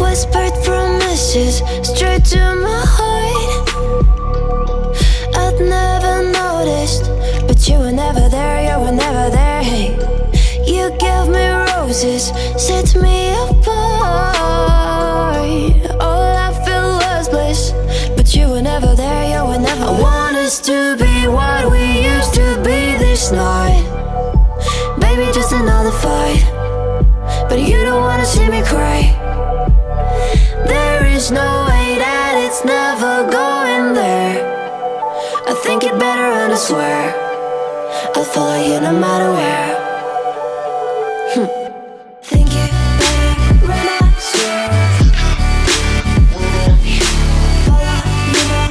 Whispered promises straight to my heart. I'd never noticed, but you were never there, you were never there. Hey, you gave me roses, set me apart. All I feel was bliss, but you were never there, you were never there. I want us to be what we used to be this night. Baby, just another fight, but you don't wanna see me cry. There is no way that it's never going there. I think it better and I swear I'll follow you no matter where. Think it better and I swear follow you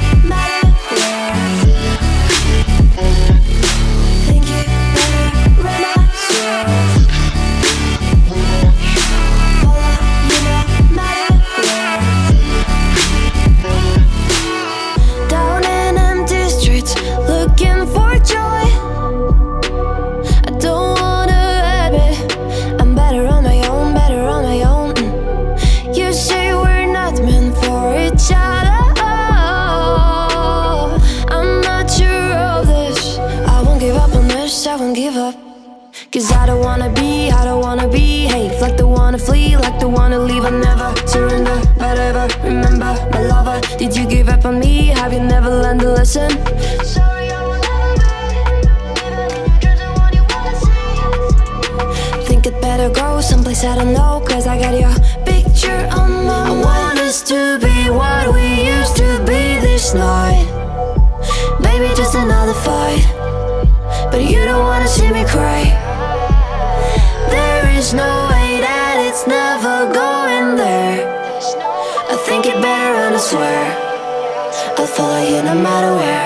no matter where. Think it better and I swear follow you no matter where. Down in empty streets, looking for joy. I don't wanna admit I'm better on my own, better on my own. You say we're not meant for each other. I'm not sure of this. I won't give up on this, I won't give up. Cause I don't wanna be, hey, like the one to flee, like the one to leave. I never surrender, but ever remember my lover. Did you give up on me? Have you never learned to listen? Sorry, I will never be, even in your dreams, the one you wanna see. Think it better go someplace I don't know, cause I got your picture on my mind. I want us to be what we used to be this night. Baby, just another fight, but you don't wanna see me cry. There is no way that it's never going there. I think it better and I swear I'll follow you no matter where.